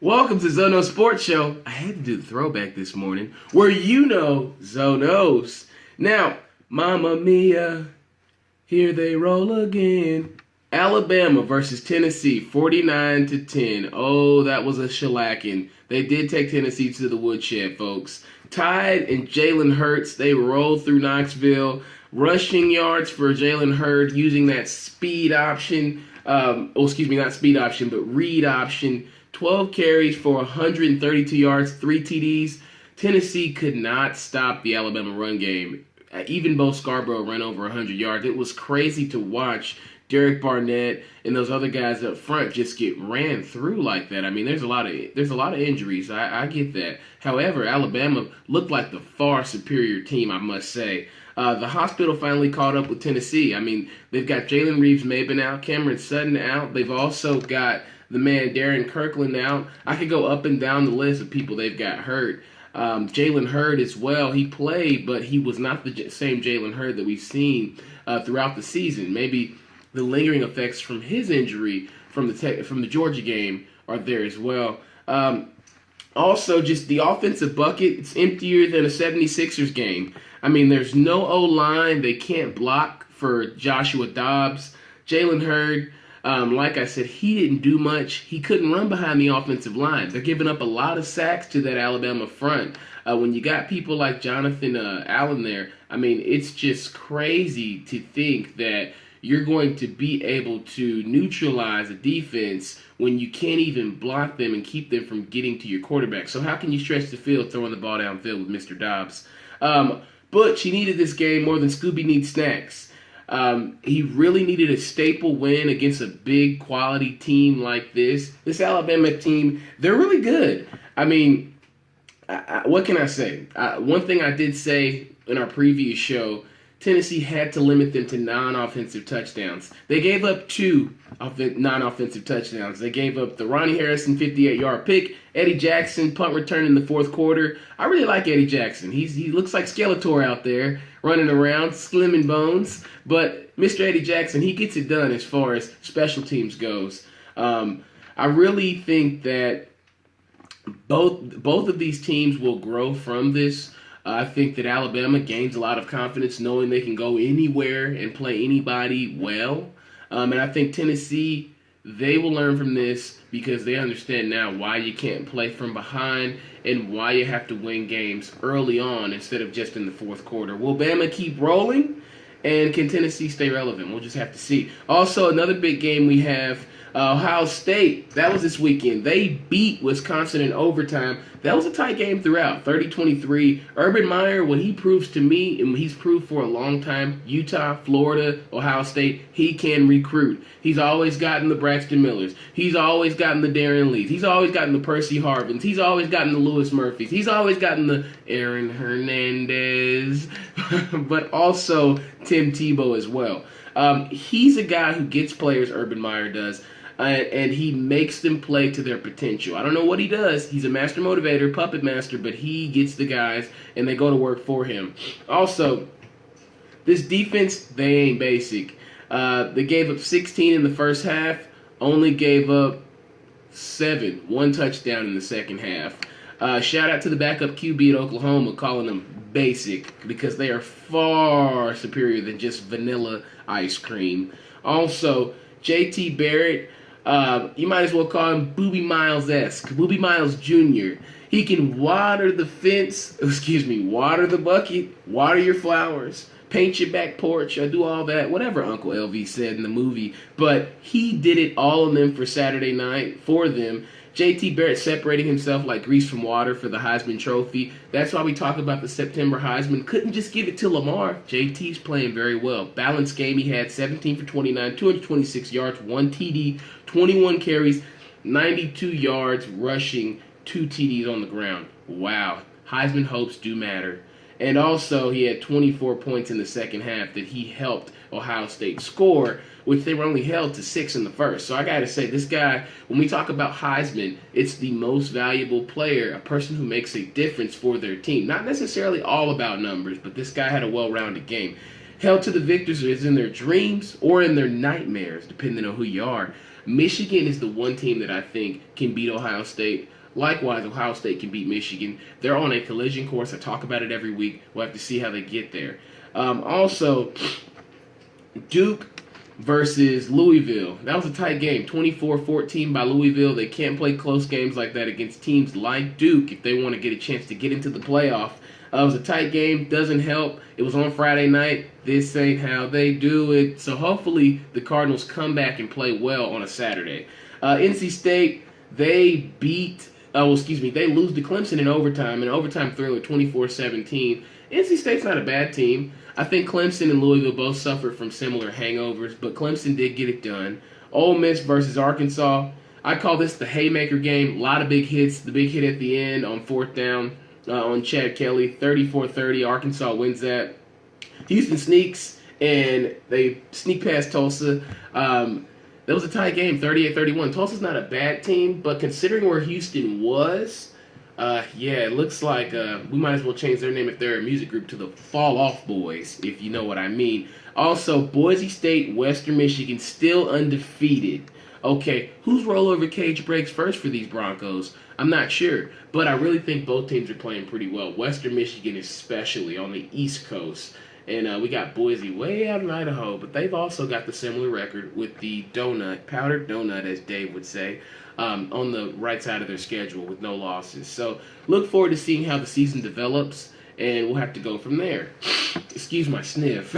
Welcome to Zono Sports Show. I had to do the throwback this morning, where you know Zonos. Now, Mamma Mia, here they roll again. Alabama versus Tennessee, 49-10. Oh, that was a shellacking. They did take Tennessee to the woodshed, folks. Tide and Jalen Hurts, they rolled through Knoxville. Rushing yards for Jalen Hurts using that speed option. Not speed option, but read option. 12 carries for 132 yards, 3 TDs. Tennessee could not stop the Alabama run game. Even Bo Scarborough ran over 100 yards. It was crazy to watch Derek Barnett and those other guys up front just get ran through like that. I mean, there's a lot of injuries. I get that. However, Alabama looked like the far superior team, I must say. The hospital finally caught up with Tennessee. I mean, they've got Jalen Reeves-Maybin out, Cameron Sutton out. They've also got the man Darren Kirkland out. I could go up and down the list of people they've got hurt. Jalen Hurd as well. He played, but he was not the same Jalen Hurd that we've seen throughout the season. Maybe the lingering effects from his injury from the Georgia game are there as well. Also, just the offensive bucket, it's emptier than a 76ers game. I mean, there's no O-line. They can't block for Joshua Dobbs. Jalen Hurd, like I said, he didn't do much. He couldn't run behind the offensive line. They're giving up a lot of sacks to that Alabama front. When you got people like Jonathan Allen there, I mean, it's just crazy to think that you're going to be able to neutralize a defense when you can't even block them and keep them from getting to your quarterback. So how can you stretch the field throwing the ball downfield with Mr. Dobbs? Butch, he needed this game more than Scooby needs snacks. He really needed a staple win against a big quality team like this. This Alabama team, they're really good. I mean, what can I say? One thing I did say in our previous show, Tennessee had to limit them to non-offensive touchdowns. They gave up 2 non-offensive touchdowns. They gave up the Ronnie Harrison 58-yard pick, Eddie Jackson punt return in the fourth quarter. I really like Eddie Jackson. He looks like Skeletor out there running around, slim and bones. But Mr. Eddie Jackson, he gets it done as far as special teams goes. I really think that both of these teams will grow from this. I think that Alabama gains a lot of confidence knowing they can go anywhere and play anybody well. And I think Tennessee, they will learn from this because they understand now why you can't play from behind and why you have to win games early on instead of just in the fourth quarter. Will Bama keep rolling? And can Tennessee stay relevant? We'll just have to see. Also, another big game we have, Ohio State. That was this weekend. They beat Wisconsin in overtime. That was a tight game throughout, 30-23. Urban Meyer, what he proves to me, and he's proved for a long time, Utah, Florida, Ohio State, he can recruit. He's always gotten the Braxton Millers. He's always gotten the Darren Lees. He's always gotten the Percy Harvins. He's always gotten the Lewis Murphys. He's always gotten the Aaron Hernandez, but also Tim Tebow as well. He's a guy who gets players, Urban Meyer does, and he makes them play to their potential. I don't know what he does. He's a master motivator, puppet master, but he gets the guys, and they go to work for him. Also, this defense, they ain't basic. They gave up 16 in the first half, only gave up 7, 1 touchdown in the second half. Shout out to the backup QB at Oklahoma calling them basic because they are far superior than just vanilla ice cream. Also, J.T. Barrett, you might as well call him Booby Miles-esque, Booby Miles Jr. He can water the water the bucket, water your flowers, paint your back porch, do all that, whatever Uncle LV said in the movie. But he did it all in them for Saturday night for them. J.T. Barrett separating himself like grease from water for the Heisman Trophy. That's why we talk about the September Heisman. Couldn't just give it to Lamar. J.T.'s playing very well. Balanced game. He had 17 for 29, 226 yards, 1 TD, 21 carries, 92 yards rushing, 2 TDs on the ground. Wow. Heisman hopes do matter. And also, he had 24 points in the second half that he helped Ohio State score, which they were only held to 6 in the first. So I got to say, this guy, when we talk about Heisman, it's the most valuable player, a person who makes a difference for their team. Not necessarily all about numbers, but this guy had a well-rounded game. Held to the victors is in their dreams or in their nightmares, depending on who you are. Michigan is the one team that I think can beat Ohio State. Likewise, Ohio State can beat Michigan. They're on a collision course. I talk about it every week. We'll have to see how they get there. Also, Duke versus Louisville. That was a tight game, 24-14 by Louisville. They can't play close games like that against teams like Duke if they want to get a chance to get into the playoff. It was a tight game, doesn't help. It was on Friday night. This ain't how they do it. So hopefully the Cardinals come back and play well on a Saturday. NC State, they they lose to Clemson in overtime, an overtime thriller, 24-17. NC State's not a bad team. I think Clemson and Louisville both suffered from similar hangovers, but Clemson did get it done. Ole Miss versus Arkansas. I call this the haymaker game. A lot of big hits. The big hit at the end on fourth down on Chad Kelly. 34-30. Arkansas wins that. Houston sneaks, and they sneak past Tulsa. That was a tight game, 38-31. Tulsa's not a bad team, but considering where Houston was, it looks like we might as well change their name if they're a music group to the Fall Off Boys, if you know what I mean. Also, Boise State, Western Michigan, still undefeated. Okay, whose rollover cage breaks first for these Broncos? I'm not sure, but I really think both teams are playing pretty well. Western Michigan especially on the East Coast. And we got Boise way out in Idaho, but they've also got the similar record with the powdered donut, as Dave would say, on the right side of their schedule with no losses. So look forward to seeing how the season develops, and we'll have to go from there. Excuse my sniff.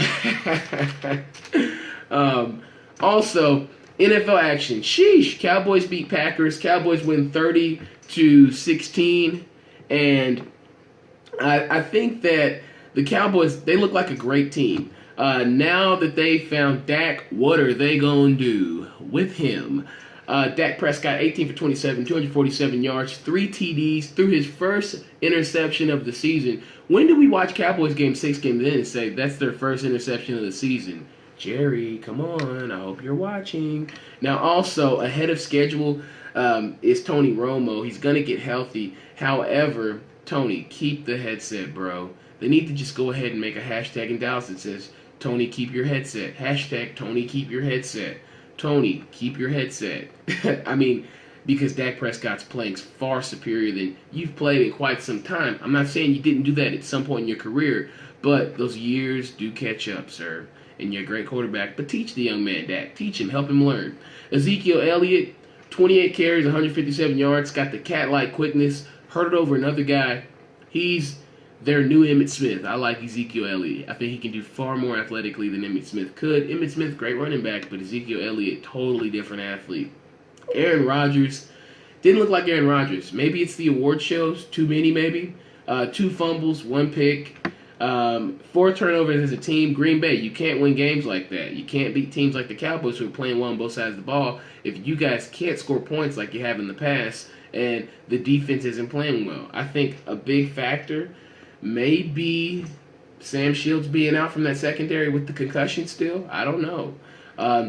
Also, NFL action. Sheesh. Cowboys beat Packers. Cowboys win 30-16, and I think that the Cowboys, they look like a great team. Now that they found Dak, what are they going to do with him? Dak Prescott, 18 for 27, 247 yards, 3 TDs, threw his first interception of the season. When did we watch Cowboys game 6 games in and say that's their first interception of the season? Jerry, come on, I hope you're watching. Now also, ahead of schedule is Tony Romo. He's going to get healthy. However, Tony, keep the headset, bro. They need to just go ahead and make a hashtag in Dallas that says, Tony, keep your headset. Hashtag Tony, keep your headset. Tony, keep your headset. I mean, because Dak Prescott's playing far superior than you've played in quite some time. I'm not saying you didn't do that at some point in your career, but those years do catch up, sir. And you're a great quarterback. But teach the young man, Dak. Teach him. Help him learn. Ezekiel Elliott, 28 carries, 157 yards, got the cat-like quickness, hurdled over another guy. He's their new Emmitt Smith. I like Ezekiel Elliott. I think he can do far more athletically than Emmitt Smith could. Emmitt Smith, great running back, but Ezekiel Elliott, totally different athlete. Aaron Rodgers, didn't look like Aaron Rodgers. Maybe it's the award shows, too many maybe. 2 fumbles, 1 pick, 4 turnovers as a team. Green Bay, you can't win games like that. You can't beat teams like the Cowboys who are playing well on both sides of the ball if you guys can't score points like you have in the past and the defense isn't playing well. I think a big factor maybe Sam Shields being out from that secondary with the concussion still. I don't know.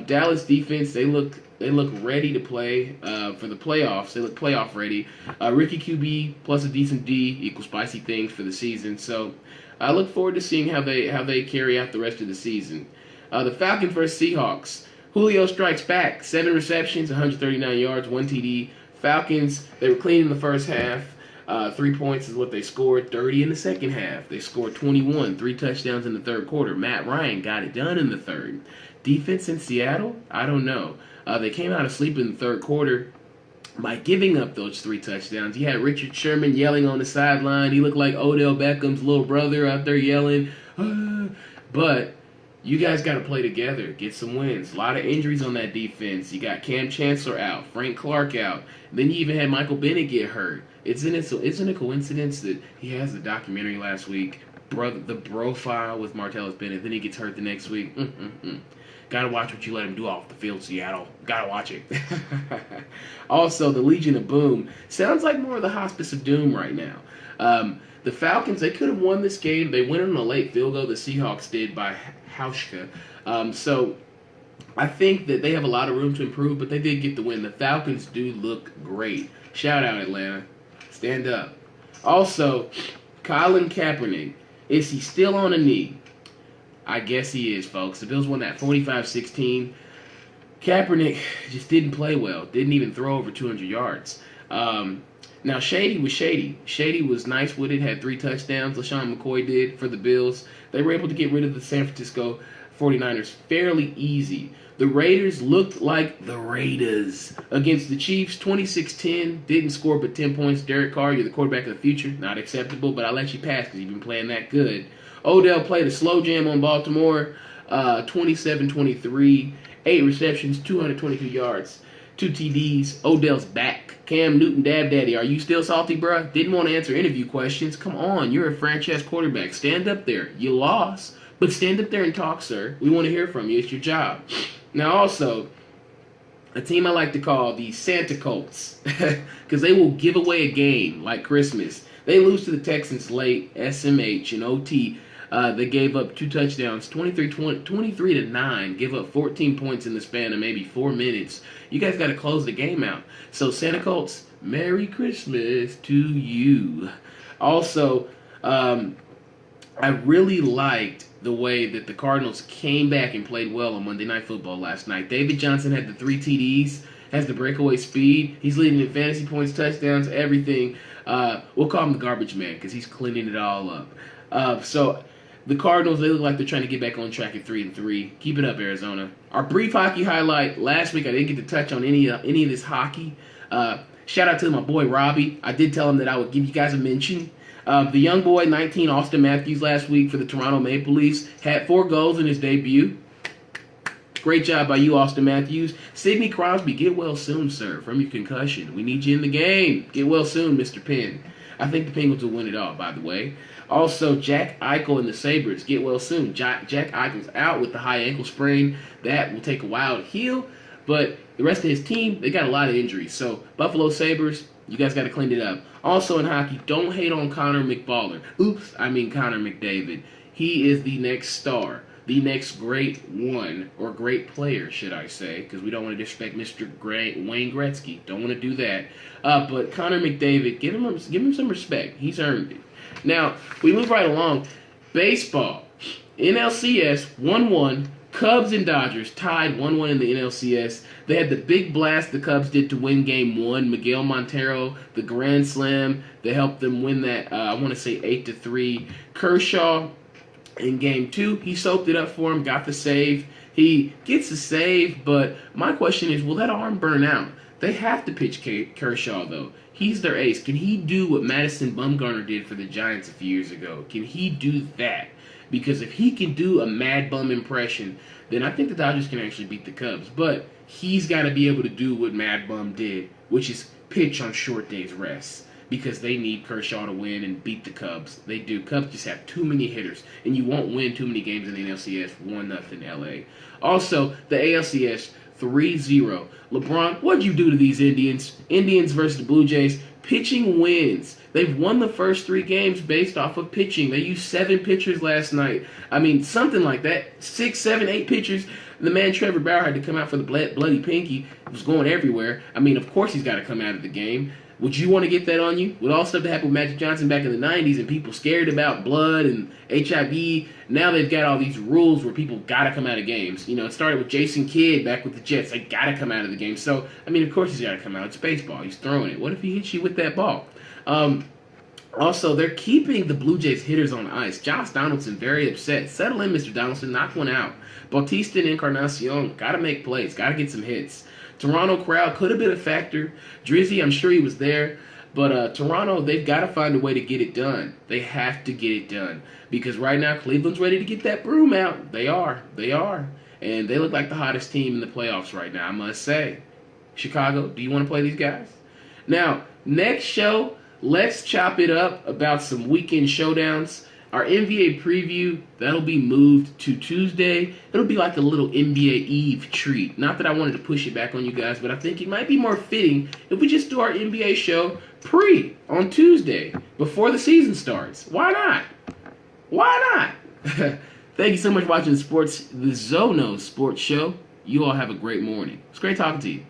Dallas defense, they look ready to play for the playoffs. They look playoff ready. Rookie QB plus a decent D equals spicy things for the season. So I look forward to seeing how they carry out the rest of the season. The Falcons versus Seahawks. Julio strikes back. 7 receptions, 139 yards, 1 TD. Falcons, they were clean in the first half. 3 points is what they scored. 30 in the second half. They scored 21. 3 touchdowns in the third quarter. Matt Ryan got it done in the third. Defense in Seattle? I don't know. They came out asleep in the third quarter by giving up those 3 touchdowns. You had Richard Sherman yelling on the sideline. He looked like Odell Beckham's little brother out there yelling. But you guys got to play together. Get some wins. A lot of injuries on that defense. You got Cam Chancellor out. Frank Clark out. Then you even had Michael Bennett get hurt. Isn't it a coincidence that he has the documentary last week, the Bro File with Martellus Bennett, then he gets hurt the next week? Gotta watch what you let him do off the field, Seattle. Gotta watch it. Also, the Legion of Boom sounds like more of the Hospice of Doom right now. The Falcons, they could have won this game. They went on a late field goal. The Seahawks did by Hauschka. So I think that they have a lot of room to improve, but they did get the win. The Falcons do look great. Shout out, Atlanta. Stand up. Also, Colin Kaepernick. Is he still on a knee? I guess he is, folks. The Bills won that 45-16. Kaepernick just didn't play well. Didn't even throw over 200 yards. Now, Shady was shady. Shady was nice with it, had 3 touchdowns. LaShawn McCoy did for the Bills. They were able to get rid of the San Francisco 49ers fairly easy. The Raiders looked like the Raiders against the Chiefs. 26-10, didn't score but 10 points. Derek Carr, you're the quarterback of the future. Not acceptable, but I'll let you pass because you've been playing that good. Odell played a slow jam on Baltimore, 27-23, 8 receptions, 222 yards, 2 TDs. Odell's back. Cam Newton, Dab Daddy, are you still salty, bruh? Didn't want to answer interview questions. Come on, you're a franchise quarterback. Stand up there. You lost, but stand up there and talk, sir. We want to hear from you. It's your job. Now, also, a team I like to call the Santa Colts, because they will give away a game like Christmas. They lose to the Texans late, SMH and OT. They gave up 2 touchdowns, 23-9, give up 14 points in the span of maybe 4 minutes. You guys got to close the game out. So, Santa Colts, Merry Christmas to you. Also, I really liked the way that the Cardinals came back and played well on Monday Night Football last night. David Johnson had the 3 TDs, has the breakaway speed. He's leading in fantasy points, touchdowns, everything. We'll call him the garbage man because he's cleaning it all up. So the Cardinals, they look like they're trying to get back on track at 3-3. Keep it up, Arizona. Our brief hockey highlight. Last week I didn't get to touch on any of this hockey. Shout out to my boy Robbie. I did tell him that I would give you guys a mention. The young boy, 19, Austin Matthews, last week for the Toronto Maple Leafs, had 4 goals in his debut. Great job by you, Austin Matthews. Sidney Crosby, get well soon, sir, from your concussion. We need you in the game. Get well soon, Mr. Penn. I think the Penguins will win it all, by the way. Also, Jack Eichel and the Sabres, get well soon. Jack Eichel's out with the high ankle sprain. That will take a while to heal. But the rest of his team, they got a lot of injuries. So, Buffalo Sabres, you guys got to clean it up. Also in hockey, don't hate on Connor McBaller. Oops, I mean Connor McDavid. He is the next star. The next great one, or great player, should I say, because we don't want to disrespect Mr. Wayne Gretzky. Don't want to do that. But Connor McDavid, give him some respect. He's earned it. Now, we move right along. Baseball. NLCS 1-1. Cubs and Dodgers tied 1-1 in the NLCS. They had the big blast the Cubs did to win Game 1. Miguel Montero, the grand slam, they helped them win that, I want to say 8-3. Kershaw in Game 2, he soaked it up for him, got the save. He gets the save, but my question is, will that arm burn out? They have to pitch Kershaw, though. He's their ace. Can he do what Madison Bumgarner did for the Giants a few years ago? Can he do that? Because if he can do a Mad Bum impression, then I think the Dodgers can actually beat the Cubs. But he's got to be able to do what Mad Bum did, which is pitch on short days rest. Because they need Kershaw to win and beat the Cubs. They do. Cubs just have too many hitters. And you won't win too many games in the NLCS. 1-0 LA. Also, the ALCS 3-0. LeBron, what'd you do to these Indians? Indians versus the Blue Jays. Pitching wins. They've won the first 3 games based off of pitching. They used 7 pitchers last night. I mean, something like that. 6, 7, 8 pitchers. The man Trevor Bauer had to come out for the bloody pinky. It was going everywhere. I mean, of course he's got to come out of the game. Would you want to get that on you? With all stuff that happened with Magic Johnson back in the 90s and people scared about blood and HIV, now they've got all these rules where people got to come out of games. You know, it started with Jason Kidd back with the Jets. They got to come out of the game. So, I mean, of course he's got to come out. It's baseball. He's throwing it. What if he hits you with that ball? Also, they're keeping the Blue Jays hitters on the ice. Josh Donaldson very upset. Settle in, Mr. Donaldson. Knock one out. Bautista and Encarnacion got to make plays. Got to get some hits. Toronto crowd could have been a factor. Drizzy, I'm sure he was there. But Toronto, they've got to find a way to get it done. They have to get it done. Because right now, Cleveland's ready to get that broom out. They are. They are. And they look like the hottest team in the playoffs right now, I must say. Chicago, do you want to play these guys? Now, next show, let's chop it up about some weekend showdowns. Our NBA preview, that'll be moved to Tuesday. It'll be like a little NBA Eve treat. Not that I wanted to push it back on you guys, but I think it might be more fitting if we just do our NBA show on Tuesday, before the season starts. Why not? Why not? Thank you so much for watching the Zono Sports Show. You all have a great morning. It's great talking to you.